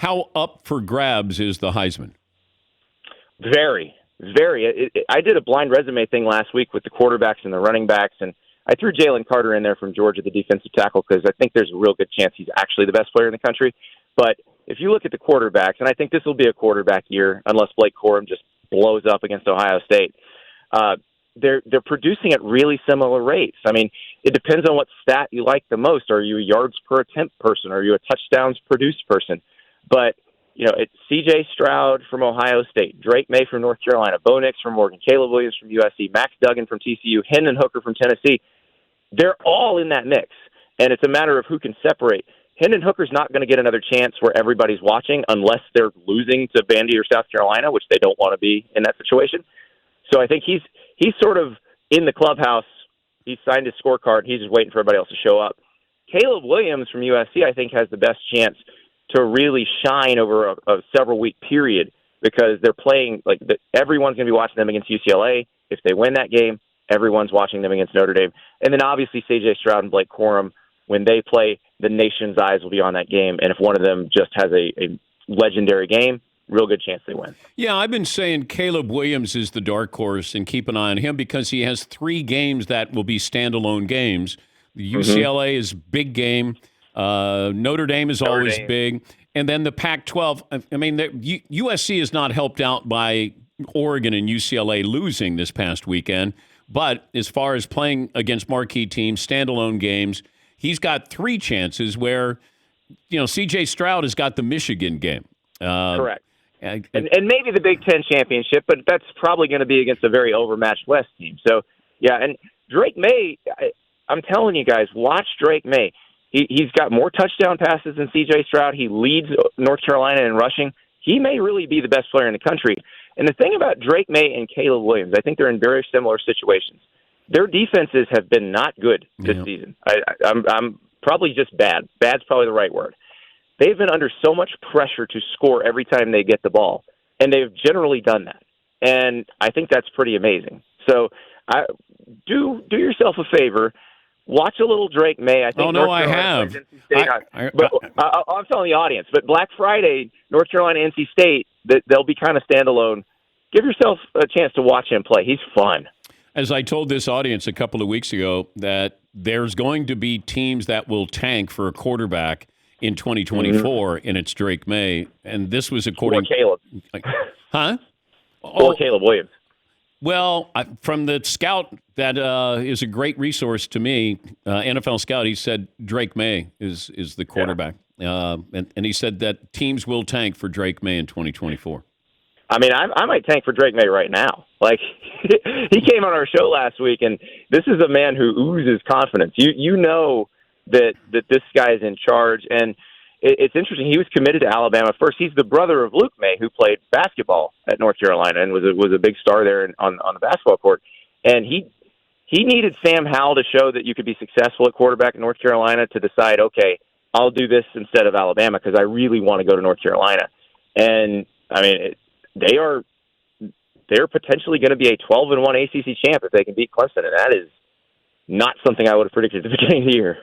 How up for grabs is the Heisman? Very, very. I did a blind resume thing last week with the quarterbacks and the running backs, and I threw Jalen Carter in there from Georgia, the defensive tackle, because I think there's a real good chance he's actually the best player in the country. But if you look at the quarterbacks, and I think this will be a quarterback year unless Blake Corum just blows up against Ohio State, they're producing at really similar rates. I mean, it depends on what stat you like the most. Are you a yards per attempt person? Are you a touchdowns produced person? But it's C.J. Stroud from Ohio State, Drake May from North Carolina, Bo Nix from Oregon, Caleb Williams from USC, Max Duggan from TCU, Hendon Hooker from Tennessee. They're all in that mix, and it's a matter of who can separate. Hendon Hooker's not going to get another chance where everybody's watching unless they're losing to Vandy or South Carolina, which they don't want to be in that situation. So I think he's sort of in the clubhouse. He's signed his scorecard. He's just waiting for everybody else to show up. Caleb Williams from USC, I think, has the best chance to really shine over a several-week period because they're playing everyone's going to be watching them against UCLA. If they win that game, everyone's watching them against Notre Dame. And then obviously C.J. Stroud and Blake Corum, when they play, the nation's eyes will be on that game. And if one of them just has a legendary game, real good chance they win. Yeah, I've been saying Caleb Williams is the dark horse, and keep an eye on him because he has 3 games that will be standalone games. The UCLA is big game. Notre Dame is always big. And then the Pac-12, I mean, USC is not helped out by Oregon and UCLA losing this past weekend. But as far as playing against marquee teams, standalone games, he's got 3 chances where, C.J. Stroud has got the Michigan game. Correct. And maybe the Big Ten championship, but that's probably going to be against a very overmatched West team. So, yeah, and Drake May, I'm telling you guys, watch Drake May. He's got more touchdown passes than C.J. Stroud. He leads North Carolina in rushing. He may really be the best player in the country. And the thing about Drake May and Caleb Williams, I think they're in very similar situations. Their defenses have been not good this season. I'm probably just bad. Bad's probably the right word. They've been under so much pressure to score every time they get the ball, and they've generally done that. And I think that's pretty amazing. So do yourself a favor. Watch a little Drake May. I think. I have. I'm telling the audience. But Black Friday, North Carolina, NC State, they'll be kind of standalone. Give yourself a chance to watch him play. He's fun. As I told this audience a couple of weeks ago, that there's going to be teams that will tank for a quarterback in 2024, and it's Drake May. And this was according to Caleb. Huh? Or Caleb Williams. Well, from the scout that is a great resource to me, NFL scout, he said Drake May is the quarterback. Yeah. And he said that teams will tank for Drake May in 2024. I mean, I might tank for Drake May right now. Like, he came on our show last week, and this is a man who oozes confidence. You know that this guy is in charge, and it's interesting. He was committed to Alabama first. He's the brother of Luke May, who played basketball at North Carolina and was a big star there on the basketball court. And he needed Sam Howell to show that you could be successful at quarterback in North Carolina to decide, okay, I'll do this instead of Alabama because I really want to go to North Carolina. And I mean, they're potentially going to be a 12-1 ACC champ if they can beat Clemson, and that is not something I would have predicted at the beginning of the year.